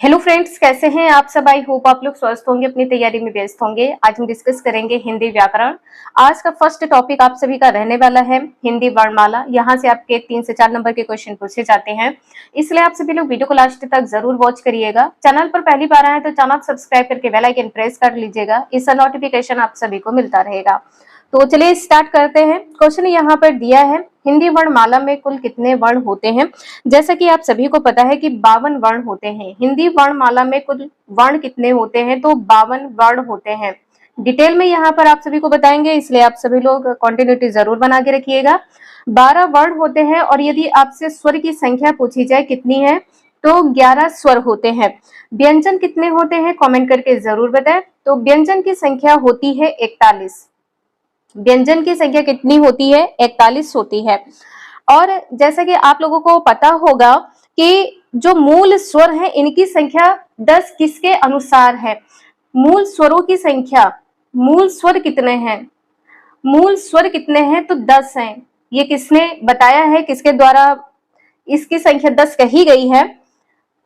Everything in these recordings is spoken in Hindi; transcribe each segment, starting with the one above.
हेलो फ्रेंड्स, कैसे हैं आप सब। आई होप आप लोग स्वस्थ होंगे, अपनी तैयारी में व्यस्त होंगे। आज हम डिस्कस करेंगे हिंदी व्याकरण। आज का फर्स्ट टॉपिक आप सभी का रहने वाला है हिंदी वर्णमाला। यहाँ से आपके 3 से 4 नंबर के क्वेश्चन पूछे जाते हैं, इसलिए आप सभी लोग वीडियो को लास्ट तक जरूर वॉच करिएगा। चैनल पर पहली बार आए तो चैनल सब्सक्राइब करके बेल आइकन प्रेस कर लीजिएगा, इसका नोटिफिकेशन आप सभी को मिलता रहेगा। तो चलिए स्टार्ट करते हैं। क्वेश्चन यहाँ पर दिया है, हिंदी वर्णमाला में कुल कितने वर्ण होते हैं। जैसा कि आप सभी को पता है कि 52 वर्ण होते हैं। हिंदी वर्णमाला में कुल वर्ण कितने होते हैं, तो 52 वर्ण होते हैं। डिटेल में यहाँ पर आप सभी को बताएंगे, इसलिए आप सभी लोग कंटिन्यूटी जरूर बना के रखिएगा। 12 वर्ण होते हैं और यदि आपसे स्वर की संख्या पूछी जाए कितनी है, तो 11 स्वर होते हैं। व्यंजन कितने होते हैं, कमेंट करके जरूर बताएं। तो व्यंजन की संख्या होती है 41। व्यंजन की संख्या कितनी होती है, 41 होती है। और जैसा कि आप लोगों को पता होगा कि जो मूल स्वर है इनकी संख्या 10 किसके अनुसार है। मूल स्वरों की संख्या, मूल स्वर कितने हैं, मूल स्वर कितने हैं, तो 10 हैं। ये किसने बताया है, किसके द्वारा इसकी संख्या 10 कही गई है।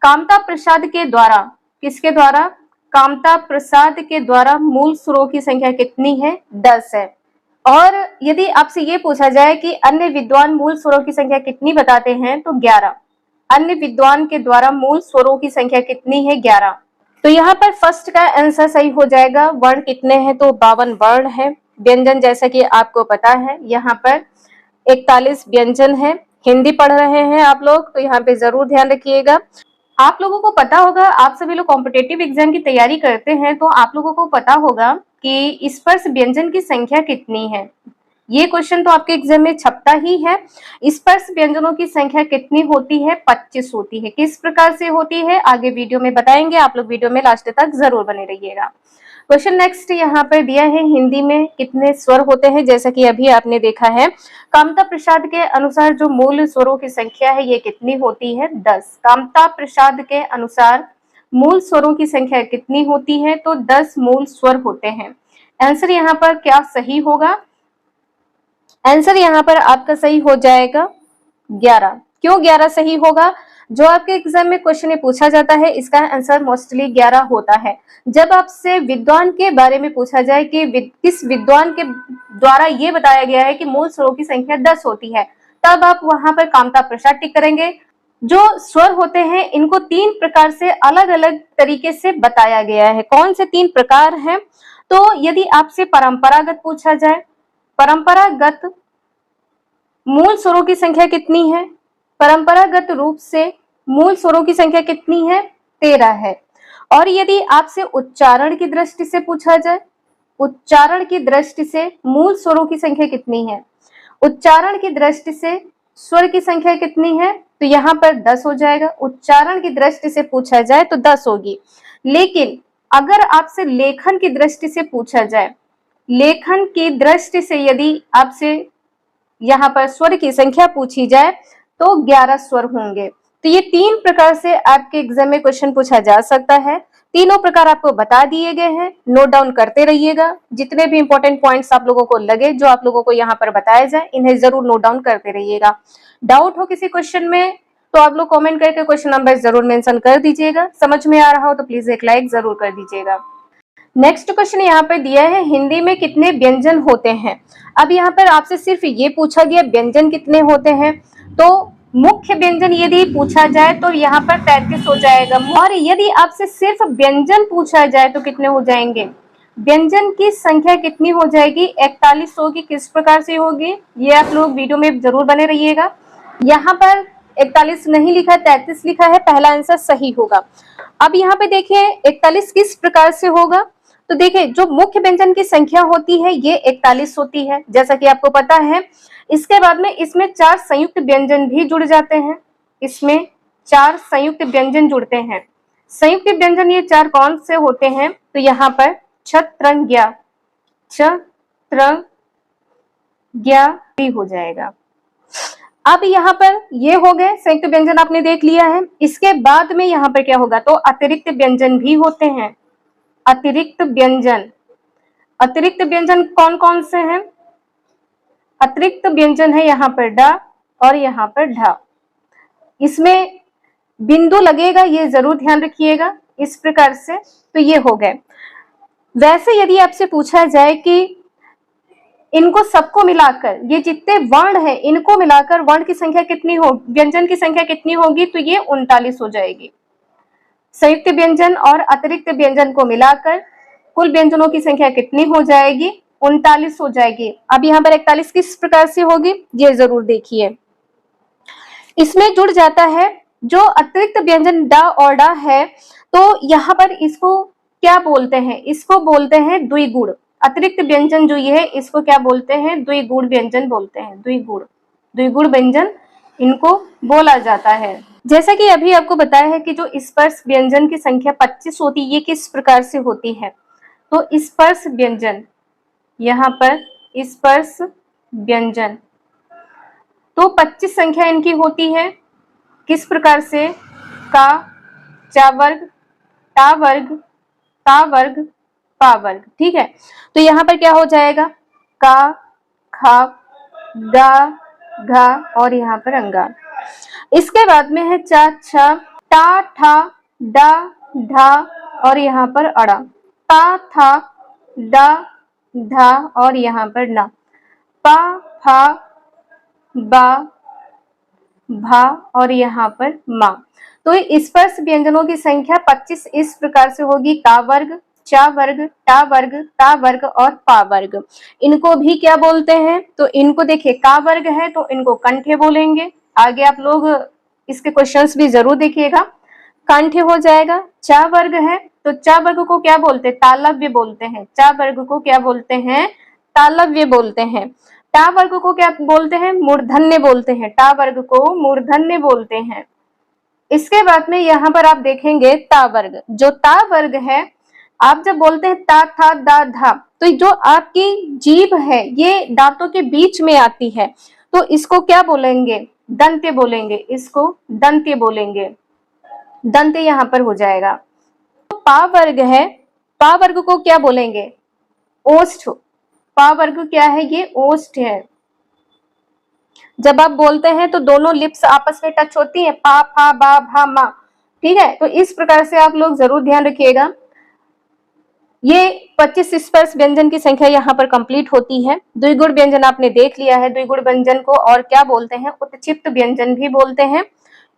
कामता प्रसाद के द्वारा। किसके द्वारा, कामता प्रसाद के द्वारा मूल स्वरों की संख्या कितनी है, 10 है। और यदि आपसे ये पूछा जाए कि अन्य विद्वान मूल स्वरों की संख्या कितनी बताते हैं, तो 11। अन्य विद्वान के द्वारा मूल स्वरों की संख्या कितनी है, 11। तो यहाँ पर फर्स्ट का आंसर सही हो जाएगा। वर्ण कितने हैं, तो 52 वर्ण है। व्यंजन जैसा कि आपको पता है, यहाँ पर 41 व्यंजन है। हिंदी पढ़ रहे हैं आप लोग तो यहाँ पे जरूर ध्यान रखिएगा। आप लोगों को पता होगा, आप सभी लोग कॉम्पिटेटिव एग्जाम की तैयारी करते हैं तो आप लोगों को पता होगा कि स्पर्श व्यंजन की संख्या कितनी है। ये क्वेश्चन तो आपके एग्जाम में छपता ही है। स्पर्श व्यंजनों की संख्या कितनी होती है, 25 होती है। किस प्रकार से होती है आगे वीडियो में बताएंगे, आप लोग वीडियो में लास्ट तक जरूर बने रहिएगा। क्वेश्चन नेक्स्ट यहाँ पर दिया है, हिंदी में कितने स्वर होते हैं। जैसा कि अभी आपने देखा है, कामता प्रसाद के अनुसार जो मूल स्वरों की संख्या है ये कितनी होती है, 10। कामता प्रसाद के अनुसार मूल स्वरों की संख्या कितनी होती है, तो 10 मूल स्वर होते हैं। आंसर यहाँ पर क्या सही होगा, आंसर यहाँ पर आपका सही हो जाएगा 11। क्यों 11 सही होगा, जो आपके एग्जाम में क्वेश्चन पूछा जाता है इसका आंसर मोस्टली 11 होता है। जब आपसे विद्वान के बारे में पूछा जाए कि किस विद्वान के द्वारा ये बताया गया है कि मूल स्वरों की संख्या 10 होती है, तब आप वहां पर कामता प्रसाद टिक करेंगे। जो स्वर होते हैं इनको 3 प्रकार से अलग अलग तरीके से बताया गया है। कौन से 3 प्रकार हैं, तो यदि आपसे परंपरागत पूछा जाए, परंपरागत मूल स्वरों की संख्या कितनी है, परंपरागत रूप से मूल स्वरों की संख्या कितनी है, 13 है। और यदि आपसे उच्चारण की दृष्टि से पूछा जाए, उच्चारण की दृष्टि से मूल स्वरों की संख्या कितनी है, उच्चारण की दृष्टि से स्वर की संख्या कितनी है, तो यहाँ पर 10 हो जाएगा। उच्चारण की दृष्टि से पूछा जाए तो 10 होगी। लेकिन अगर आपसे लेखन की दृष्टि से पूछा जाए, लेखन की दृष्टि से यदि आपसे यहाँ पर स्वर की संख्या पूछी जाए तो 11 स्वर होंगे। तो ये 3 प्रकार से आपके एग्जाम में क्वेश्चन पूछा जा सकता है। तीनों प्रकार आपको बता दिए गए हैं, नोट डाउन करते रहिएगा। जितने भी इंपॉर्टेंट पॉइंट्स आप लोगों को लगे, जो आप लोगों को यहाँ पर बताया जाए, इन्हें जरूर नोट डाउन करते रहिएगा। डाउट हो किसी क्वेश्चन में तो आप लोग कमेंट करके क्वेश्चन नंबर जरूर मेंशन कर दीजिएगा। समझ में आ रहा हो तो प्लीज एक लाइक जरूर कर दीजिएगा। नेक्स्ट क्वेश्चन यहाँ पर दिया है, हिंदी में कितने व्यंजन होते हैं। अब यहाँ पर आपसे सिर्फ ये पूछा गया व्यंजन कितने होते हैं, तो मुख्य व्यंजन यदि पूछा जाए तो यहाँ पर 33 हो जाएगा। और यदि आपसे सिर्फ व्यंजन पूछा जाए तो कितने हो जाएंगे, व्यंजन की संख्या कितनी हो जाएगी, 41 होगी। किस प्रकार से होगी ये आप लोग वीडियो में जरूर बने रहिएगा। यहाँ पर 41 नहीं लिखा, 33 लिखा है, पहला आंसर सही होगा। अब यहाँ पे देखिए 41 किस प्रकार से होगा, तो देखिए जो मुख्य व्यंजन की संख्या होती है ये 41 होती है, जैसा कि आपको पता है। इसके बाद में इसमें 4 संयुक्त व्यंजन भी जुड़ जाते हैं, इसमें 4 संयुक्त व्यंजन जुड़ते हैं। संयुक्त व्यंजन ये 4 कौन से होते हैं, तो यहाँ पर छत्रंग्या, छत्रंग्या भी हो जाएगा। अब यहाँ पर ये हो गए संयुक्त व्यंजन, आपने देख लिया है। इसके बाद में यहाँ पर क्या होगा, तो अतिरिक्त व्यंजन भी होते हैं। अतिरिक्त व्यंजन, अतिरिक्त व्यंजन कौन कौन से हैं, अतिरिक्त व्यंजन है यहाँ पर डा और यहाँ पर ढा। इसमें बिंदु लगेगा, ये जरूर ध्यान रखिएगा। इस प्रकार से तो ये हो गए। वैसे यदि आपसे पूछा जाए कि इनको सबको मिलाकर, ये जितने वर्ण है इनको मिलाकर वर्ण की संख्या कितनी हो, व्यंजन की संख्या कितनी होगी, तो ये 39 हो जाएगी। संयुक्त व्यंजन और अतिरिक्त व्यंजन को मिलाकर कुल व्यंजनों की संख्या कितनी हो जाएगी, 39 हो जाएगी। अब यहाँ पर 41 किस प्रकार से होगी, ये जरूर देखिए। इसमें जुड़ जाता है जो अतिरिक्त व्यंजन डा और डा है, तो यहाँ पर इसको क्या बोलते हैं, इसको बोलते हैं द्विगुण। अतिरिक्त व्यंजन जो ये है इसको क्या बोलते हैं, द्विगुण व्यंजन बोलते हैं। द्विगुण व्यंजन इनको बोला जाता है। जैसा कि अभी आपको बताया है कि जो स्पर्श व्यंजन की संख्या 25 होती है, ये किस प्रकार से होती है, तो स्पर्श व्यंजन, यहाँ पर स्पर्श व्यंजन तो 25 संख्या इनकी होती है। किस प्रकार से, का, चा वर्ग, टा वर्ग, ता वर्ग, पा वर्ग। ठीक है, तो यहाँ पर क्या हो जाएगा, का, खा, गा, घा और यहाँ पर अंगा। इसके बाद में है चा, छा, टा, ठा, डा, ढा और यहाँ पर अड़ा, ता, था, डा, धा और यहाँ पर ना, पा, फा, बा, भा और यहाँ पर मा। तो स्पर्श व्यंजनों की संख्या 25 इस प्रकार से होगी, का वर्ग, चा वर्ग, टा वर्ग, ता वर्ग और पा वर्ग। इनको भी क्या बोलते हैं, तो इनको देखिए, का वर्ग है तो इनको कंठे बोलेंगे। आगे आप लोग इसके क्वेश्चंस भी जरूर देखिएगा, कंठे हो जाएगा। चा वर्ग है तो चा वर्ग को क्या बोलते हैं, तालव्य बोलते हैं। चा वर्ग को क्या बोलते हैं, तालव्य बोलते हैं। टा वर्ग को क्या बोलते हैं, मूर्धन्य बोलते हैं। टा वर्ग को मूर्धन्य बोलते हैं। इसके बाद में यहाँ पर आप देखेंगे ता वर्ग। जो ता वर्ग है, आप जब बोलते हैं ता, था, दा, धा, तो जो आपकी जीभ है ये दांतों के बीच में आती है, तो इसको क्या बोलेंगे, दंत्य बोलेंगे। इसको दंत्य बोलेंगे, दंत्य यहाँ पर हो जाएगा। तो पा वर्ग है, पा वर्ग को क्या बोलेंगे, ओष्ठ। पा वर्ग क्या है, ये ओष्ठ है। जब आप बोलते हैं तो दोनों लिप्स आपस में टच होती है, पा, फा, बा, भा, मा। ठीक है, तो इस प्रकार से आप लोग जरूर ध्यान रखिएगा। ये 25 स्पर्श व्यंजन की संख्या यहाँ पर कंप्लीट होती है। द्विगुण व्यंजन आपने देख लिया है। द्विगुण व्यंजन को और क्या बोलते हैं, उत्क्षिप्त व्यंजन भी बोलते हैं।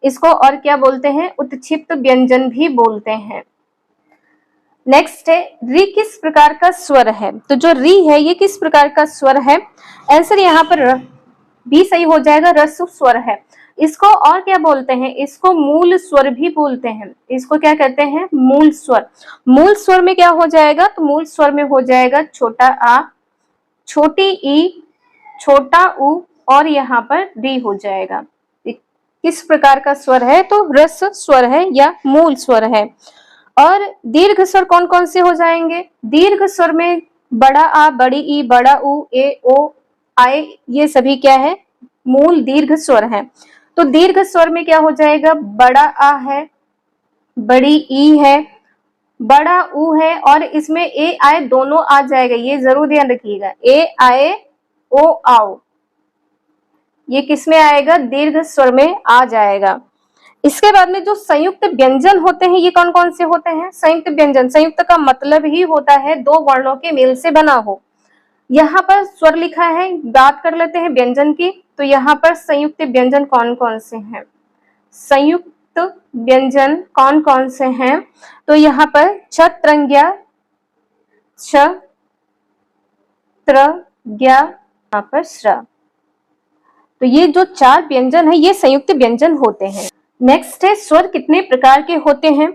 इसको और क्या बोलते हैं, उत्क्षिप्त व्यंजन भी बोलते हैं। नेक्स्ट है, री किस प्रकार का स्वर है। तो जो री है ये किस प्रकार का स्वर है, आंसर यहाँ पर भी सही हो जाएगा, रस्व स्वर है। इसको और क्या बोलते हैं, इसको मूल स्वर भी बोलते हैं। इसको क्या कहते हैं, मूल स्वर। मूल स्वर में क्या हो जाएगा, तो मूल स्वर में हो जाएगा छोटा आ, छोटी ई, छोटा उ और यहाँ पर री हो जाएगा। किस प्रकार का स्वर है, तो रस्व स्वर है या मूल स्वर है। और दीर्घ स्वर कौन कौन से हो जाएंगे, दीर्घ स्वर में बड़ा आ, बड़ी ई, बड़ा उ, ए, ओ, आए, ये सभी क्या है, मूल दीर्घ स्वर है। तो दीर्घ स्वर में क्या हो जाएगा, बड़ा आ है, बड़ी ई है, बड़ा उ है और इसमें ए आए दोनों आ जाएगा, ये जरूर ध्यान रखिएगा। ए आए, ओ आओ, ये किसमें आएगा, दीर्घ स्वर में आ जाएगा। इसके बाद में जो संयुक्त व्यंजन होते हैं ये कौन कौन से होते हैं, संयुक्त व्यंजन, संयुक्त का मतलब ही होता है दो वर्णों के मेल से बना हो। यहाँ पर स्वर लिखा है, बात कर लेते हैं व्यंजन की। तो यहाँ पर संयुक्त व्यंजन कौन कौन से हैं, संयुक्त व्यंजन कौन कौन से हैं, तो यहाँ पर छ, त्रंज्ञा, छ, त्र, ज्ञा, यहाँ पर श्र। तो ये जो चार व्यंजन है ये संयुक्त व्यंजन होते हैं। नेक्स्ट है, स्वर कितने प्रकार के होते हैं।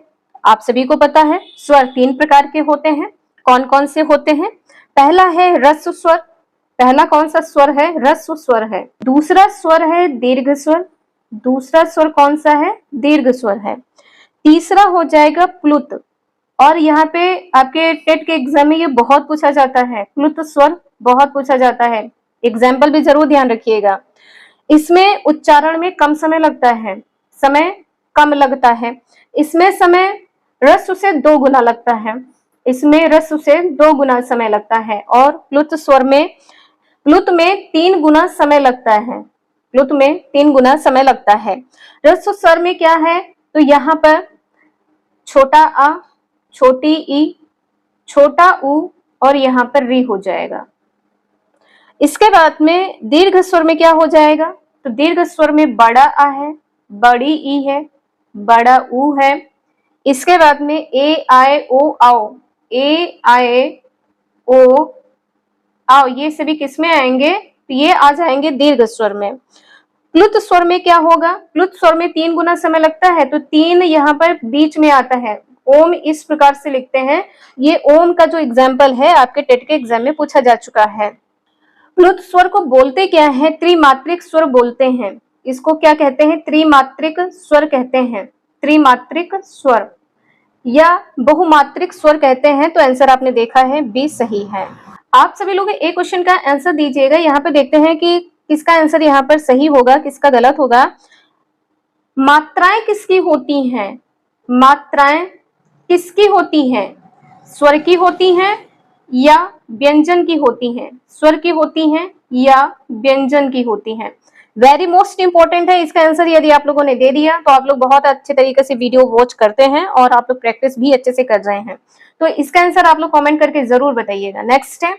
आप सभी को पता है स्वर 3 प्रकार के होते हैं। कौन कौन से होते हैं, पहला है रस्व स्वर। पहला कौन सा स्वर है, रस्व स्वर है। दूसरा स्वर है दीर्घ स्वर। दूसरा स्वर कौन सा है, दीर्घ स्वर है। तीसरा हो जाएगा प्लुत, और यहाँ पे आपके टेट के एग्जाम में ये बहुत पूछा जाता है, प्लुत स्वर बहुत पूछा जाता है। एग्जाम्पल भी जरूर ध्यान रखिएगा। इसमें उच्चारण में कम समय लगता है, समय कम लगता है। इसमें समय रस्व से 2 गुना लगता है, इसमें रस्व से 2 गुना समय लगता है। और प्लुत स्वर में, प्लुत में 3 गुना समय लगता है, प्लुत में 3 गुना समय लगता है। रस्व स्वर में क्या है, तो यहाँ पर छोटा अ, छोटी ई, छोटा ऊ और यहाँ पर री हो जाएगा। इसके बाद में दीर्घ स्वर में क्या हो जाएगा, तो दीर्घ स्वर में बड़ा आ है, बड़ी ई है, बड़ा ऊ है। इसके बाद में ए आए ओ आओ, ए आए ओ आओ, ये सभी किस में आएंगे, तो ये आ जाएंगे दीर्घ स्वर में। प्लुत स्वर में क्या होगा, प्लुत स्वर में 3 गुना समय लगता है, तो 3 यहाँ पर बीच में आता है। ओम इस प्रकार से लिखते हैं। ये ओम का जो एग्जाम्पल है आपके टेट के एग्जाम में पूछा जा चुका है। प्लुत स्वर को बोलते क्या है, त्रिमात्रिक स्वर बोलते हैं। इसको क्या कहते हैं, त्रिमात्रिक स्वर कहते हैं। त्रिमात्रिक स्वर या बहुमात्रिक स्वर कहते हैं। तो आंसर आपने देखा है बी सही है। आप सभी लोग एक क्वेश्चन का आंसर दीजिएगा। यहाँ पे देखते हैं कि किसका आंसर यहाँ पर सही होगा, किसका गलत होगा। मात्राएं किसकी होती हैं, मात्राएं किसकी होती हैं, स्वर की होती हैं या व्यंजन की होती हैं, स्वर की होती हैं या व्यंजन की होती हैं। वेरी मोस्ट इंपॉर्टेंट है इसका आंसर। यदि आप लोगों ने दे दिया तो आप लोग बहुत अच्छे तरीके से वीडियो वॉच करते हैं और आप लोग प्रैक्टिस भी अच्छे से कर रहे हैं। तो इसका आंसर आप लोग कमेंट करके जरूर बताइएगा। नेक्स्ट है,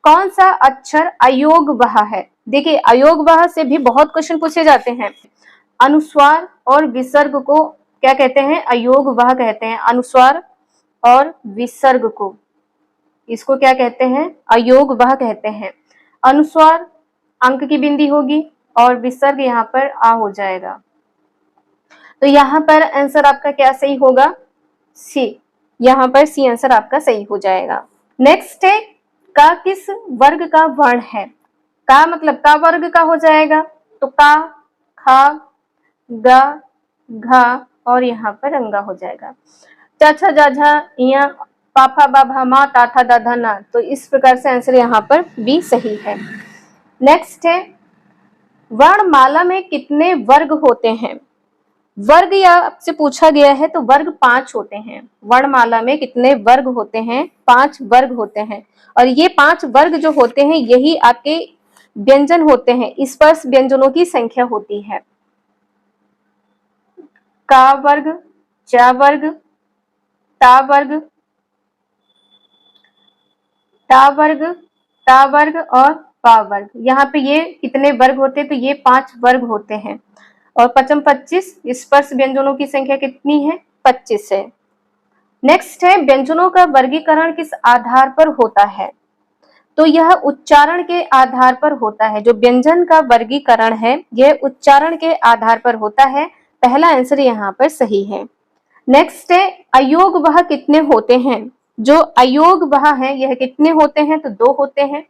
कौन सा अक्षर अयोगवह है। देखिए अयोगवह से भी बहुत क्वेश्चन पूछे जाते हैं। अनुस्वार और विसर्ग को क्या कहते हैं, अयोगवह कहते हैं। अनुस्वार और विसर्ग को, इसको क्या कहते हैं, अयोगवह कहते हैं। अनुस्वार अंक की बिंदी होगी और विसर्ग यहाँ पर आ हो जाएगा। तो यहाँ पर आंसर आपका क्या सही होगा, सी। यहाँ पर सी आंसर आपका सही हो जाएगा। नेक्स्ट है, का किस वर्ग का वर्ण है। का मतलब का वर्ग का हो जाएगा, तो का, खा, गा, घा और यहाँ पर अंगा हो जाएगा। चाचा जाझा या पापा बाबा माँ ताथा दाधा ना। तो इस प्रकार से आंसर यहाँ पर बी सही है। नेक्स्ट है, वर्णमाला में कितने वर्ग होते हैं। वर्ग या आपसे पूछा गया है तो वर्ग 5 होते हैं। वर्णमाला में कितने वर्ग होते हैं, 5 वर्ग होते हैं। और ये 5 वर्ग जो होते हैं यही आपके व्यंजन होते हैं। स्पर्श व्यंजनों की संख्या होती है। का वर्ग, चा वर्ग, ता वर्ग, टा वर्ग, ता वर्ग और पा वर्ग। यहाँ पे ये कितने वर्ग होते हैं, तो ये 5 वर्ग होते हैं। और 5 25, स्पर्श व्यंजनों की संख्या कितनी है, 25 है। नेक्स्ट है, व्यंजनों का वर्गीकरण किस आधार पर होता है। तो यह उच्चारण के आधार पर होता है। जो व्यंजन का वर्गीकरण है यह उच्चारण के आधार पर होता है। पहला आंसर यहाँ पर सही है। नेक्स्ट है, अयोगवह कितने होते हैं। जो अयोगवह है यह कितने होते हैं, तो 2 होते हैं।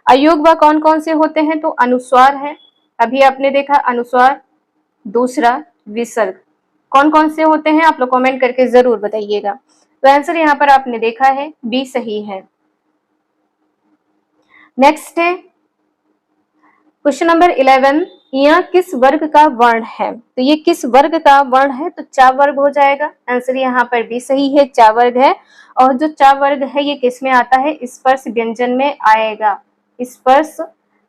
अयोगवह कौन कौन से होते हैं, तो अनुस्वार है, अभी आपने देखा अनुस्वार, दूसरा विसर्ग। कौन कौन से होते हैं आप लोग कमेंट करके जरूर बताइएगा। तो आंसर यहाँ पर आपने देखा है बी सही है। नेक्स्ट है क्वेश्चन नंबर 11, यह किस वर्ग का वर्ण है। तो ये किस वर्ग का वर्ण है, तो चा वर्ग हो जाएगा। आंसर यहाँ पर भी सही है, चा वर्ग है। और जो चा वर्ग है ये किस में आता है, स्पर्श व्यंजन में आएगा, स्पर्श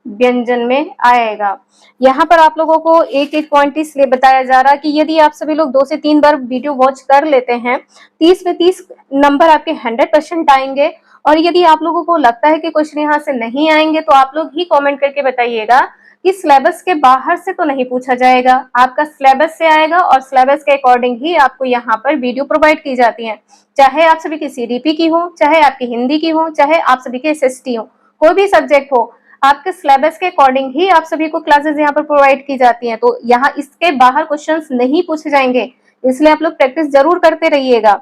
व्यंजन में आएगा। यहाँ पर आप लोगों को एक एक पॉइंट इसलिए बताया जा रहा है कि यदि आप सभी लोग 2 से 3 बार वीडियो वॉच कर लेते हैं, 30 में 30 नंबर आपके 100% आएंगे। और यदि आप लोगों को लगता है कि क्वेश्चन यहाँ से नहीं आएंगे तो आप लोग ही कमेंट करके बताइएगा कि सिलेबस के बाहर से तो नहीं पूछा जाएगा, आपका सिलेबस से आएगा। और सिलेबस के अकॉर्डिंग ही आपको यहाँ पर वीडियो प्रोवाइड की जाती है। चाहे आप सभी की सीडीपी की हो, चाहे आपकी हिंदी की हो, चाहे आप सभी के एसएसटी हो, कोई भी सब्जेक्ट हो, आपके सिलेबस के अकॉर्डिंग ही आप सभी को क्लासेस यहाँ पर प्रोवाइड की जाती हैं। तो यहाँ इसके बाहर क्वेश्चंस नहीं पूछे जाएंगे, इसलिए आप लोग प्रैक्टिस जरूर करते रहिएगा।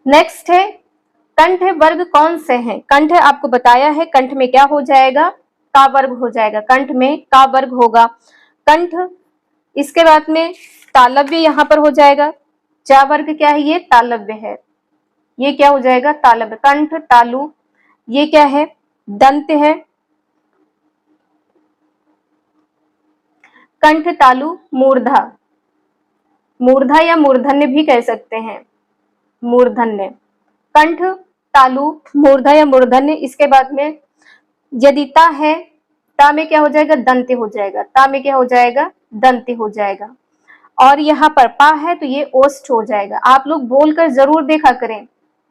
नेक्स्ट है, कंठ वर्ग कौन से हैं। कंठ आपको बताया है, कंठ में क्या हो जाएगा, का वर्ग हो जाएगा। कंठ में का वर्ग होगा कंठ। इसके बाद में तालव्य यहाँ पर हो जाएगा। चा वर्ग क्या है, ये तालव्य है, ये क्या हो जाएगा, तालव्य। कंठ तालु, ये क्या है, दंत है। कंठ तालु मूर्धा, मूर्धा या मूर्धन्य भी कह सकते हैं, मूर्धन्य। कंठ तालु मूर्धा या मूर्धन्य। इसके बाद में यदि ता है, ता में क्या हो जाएगा, दंते हो जाएगा। ता में क्या हो जाएगा, दंते हो जाएगा। और यहाँ पर पा है तो ये ओस्ट हो जाएगा। आप लोग बोलकर जरूर देखा करें,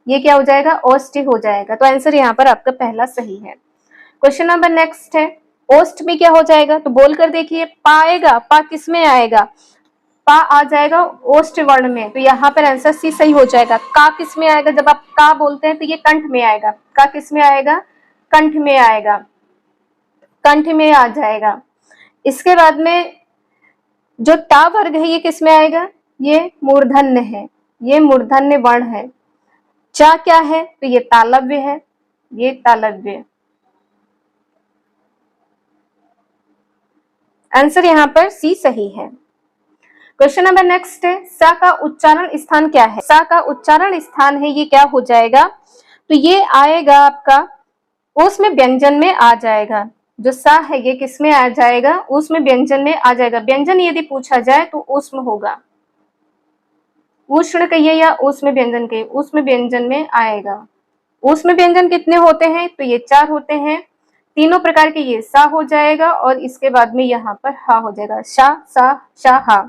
ये क्या हो जाएगा, ओस्ट हो जाएगा। तो आंसर यहाँ पर आपका पहला सही है। क्वेश्चन नंबर नेक्स्ट है, ओस्ट में क्या हो जाएगा, तो बोलकर देखिए, पाएगा, पा किस में आएगा, पा आ जाएगा ओस्ट वर्ण में, तो यहाँ पर आंसर सी सही हो जाएगा। का किस में आएगा, जब आप का बोलते हैं तो ये कंठ में आएगा, का किस में आएगा, कंठ में आएगा, कंठ में आ जाएगा। इसके बाद में जो ता वर्ग है ये किस में आएगा, ये मूर्धन्य है, ये मूर्धन्य वर्ण है। चा क्या है, तो ये तालव्य है, ये तालव्य। आंसर यहाँ पर सी सही है। क्वेश्चन नंबर नेक्स्ट है, सा का उच्चारण स्थान क्या है, सा का उच्चारण स्थान है ये क्या हो जाएगा, तो ये आएगा आपका उसमें व्यंजन में आ जाएगा। जो सा है ये किस में आ जाएगा, उसमें व्यंजन में आ जाएगा। व्यंजन यदि पूछा जाए तो उसमें होगा, उष्ण कहिए या उसमें व्यंजन कहिए, उसमें व्यंजन में आएगा। उसमें व्यंजन कितने होते हैं, तो ये 4 होते हैं, तीनों प्रकार के। ये सा हो जाएगा और इसके बाद में यहाँ पर हा हो जाएगा, शा सा शा हा।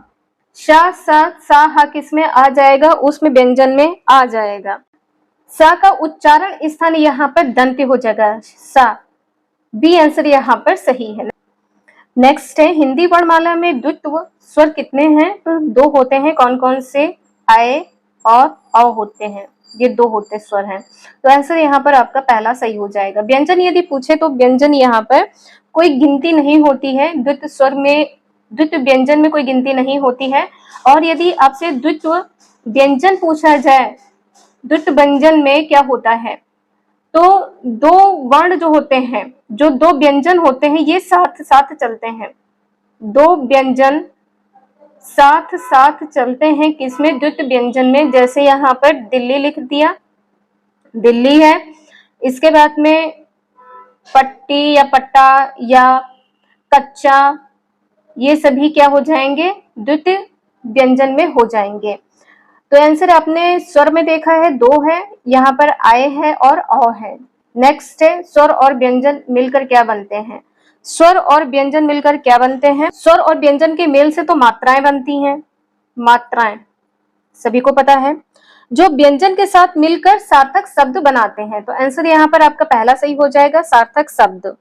शा सा हा किस में आ जाएगा, उसमें व्यंजन में आ जाएगा। सा का उच्चारण स्थान यहाँ पर दंत्य हो जाएगा, सा। बी आंसर यहाँ पर सही है। नेक्स्ट है, हिंदी वर्णमाला में द्वित्व स्वर कितने हैं, तो 2 होते हैं। कौन कौन से, आए और अ होते हैं, ये 2 होते स्वर हैं। तो आंसर यहाँ पर आपका पहला सही हो जाएगा। व्यंजन यदि पूछे तो व्यंजन यहाँ पर कोई गिनती नहीं होती है, द्वित्व स्वर में, द्वित्व व्यंजन में कोई गिनती नहीं होती है। और यदि आपसे द्वित्व व्यंजन पूछा जाए, द्वित्व व्यंजन में क्या होता है, तो 2 वर्ण जो होते हैं, जो 2 व्यंजन होते हैं ये साथ साथ चलते हैं। 2 व्यंजन साथ साथ चलते हैं किसमें, द्वित्व व्यंजन में। जैसे यहाँ पर दिल्ली लिख दिया, दिल्ली है। इसके बाद में पट्टी या पट्टा या कच्चा, ये सभी क्या हो जाएंगे, द्वितीय व्यंजन में हो जाएंगे। तो आंसर आपने स्वर में देखा है 2 है, यहाँ पर आए है और अ है। नेक्स्ट है, स्वर और व्यंजन मिलकर क्या बनते हैं, स्वर और व्यंजन मिलकर क्या बनते हैं, स्वर और व्यंजन के मेल से तो मात्राएं बनती हैं, मात्राएं सभी को पता है, जो व्यंजन के साथ मिलकर सार्थक शब्द बनाते हैं। तो आंसर यहाँ पर आपका पहला सही हो जाएगा, सार्थक शब्द।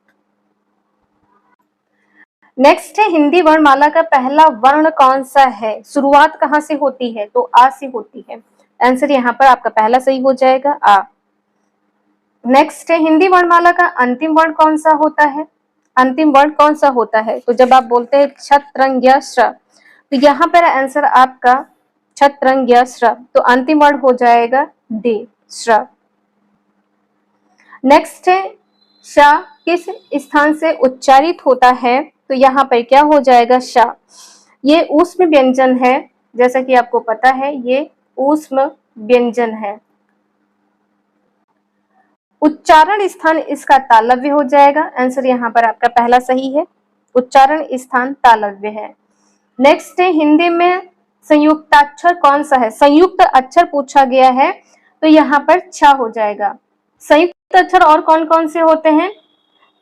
नेक्स्ट है, हिंदी वर्णमाला का पहला वर्ण कौन सा है, शुरुआत कहाँ से होती है, तो आ से होती है। आंसर यहाँ पर आपका पहला सही हो जाएगा, आ। नेक्स्ट है, हिंदी वर्णमाला का अंतिम वर्ण कौन सा होता है, अंतिम वर्ण कौन सा होता है, तो जब आप बोलते हैं छत्रंग श्र, तो यहाँ पर आंसर आपका छत्रंग श्र, तो अंतिम वर्ण हो जाएगा डी, श्र। नेक्स्ट है, शा किस स्थान से उच्चारित होता है, तो यहाँ पर क्या हो जाएगा, शा। ये ऊष्म व्यंजन है, जैसा कि आपको पता है ये ऊष्म व्यंजन है। उच्चारण स्थान इसका तालव्य हो जाएगा। आंसर यहाँ पर आपका पहला सही है, उच्चारण स्थान तालव्य है। नेक्स्ट है, हिंदी में संयुक्ताक्षर कौन सा है, संयुक्त अक्षर पूछा गया है, तो यहाँ पर छ हो जाएगा। संयुक्त अक्षर और कौन कौन से होते हैं,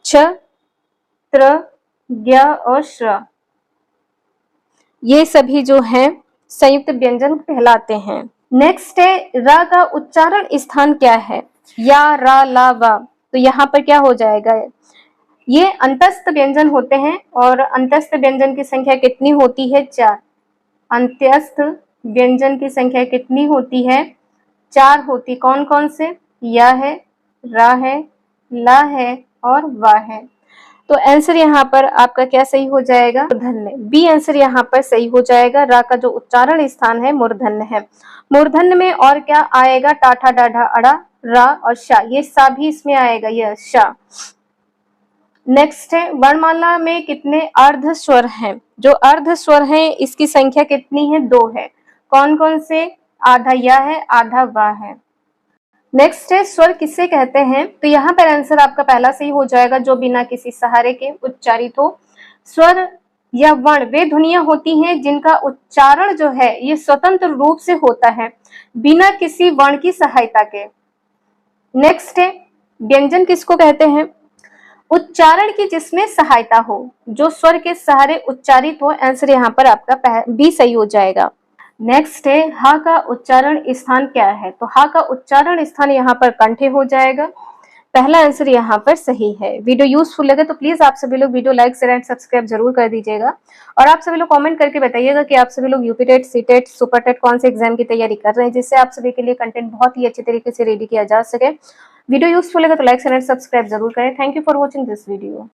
छ, त्र, ज्ञ और श्र, ये सभी जो हैं संयुक्त व्यंजन कहलाते हैं। नेक्स्ट है, र का उच्चारण स्थान क्या है, या, रा, ला, वा, तो यहाँ पर क्या हो जाएगा, ये अंतस्थ व्यंजन होते हैं और अंतस्थ व्यंजन की संख्या कितनी होती है, 4। अंत्यस्थ व्यंजन की संख्या कितनी होती है, 4 होती। कौन कौन से, या है, रा है, ला है और वा है। तो आंसर यहाँ पर आपका क्या सही हो जाएगा, मूर्धन्य। बी आंसर यहाँ पर सही हो जाएगा। रा का जो उच्चारण स्थान है मूर्धन्य है। मूर्धन्य में और क्या आएगा, टाठा, डाढ़ा, अड़ा, रा और शा, ये सा भी इसमें आएगा, यह शा। नेक्स्ट है, वर्णमाला में कितने अर्ध स्वर हैं, जो अर्ध स्वर हैं इसकी संख्या कितनी है, 2 है। कौन कौन से, आधा या है, आधा वा है। नेक्स्ट है, स्वर किसे कहते हैं, तो यहाँ पर आंसर आपका पहला सही हो जाएगा, जो बिना किसी सहारे के उच्चारित हो। स्वर या वर्ण वे ध्वनियां होती हैं जिनका उच्चारण जो है ये स्वतंत्र रूप से होता है, बिना किसी वर्ण की सहायता के। नेक्स्ट है, व्यंजन किसको कहते हैं, उच्चारण की जिसमें सहायता हो, जो स्वर के सहारे उच्चारित हो। आंसर यहाँ पर आपका बी सही हो जाएगा। नेक्स्ट है हा का उच्चारण स्थान क्या है? तो हा का उच्चारण स्थान यहाँ पर कंठे हो जाएगा। पहला आंसर यहाँ पर सही है। वीडियो यूजफुल लगे तो प्लीज आप सभी लोग video like share and subscribe जरूर कर दीजिएगा और आप सभी लोग कमेंट करके बताइएगा कि आप सभी लोग UP TET, C TET, super TET कौन से एग्जाम की तैयारी कर रहे हैं, जिससे आप सभी के लिए कंटेंट बहुत ही अच्छे तरीके से रेडी किया जा सके। वीडियो यूजफुल लगे तो लाइक शेयर एंड सब्सक्राइब जरूर करें। Thank you for watching this video.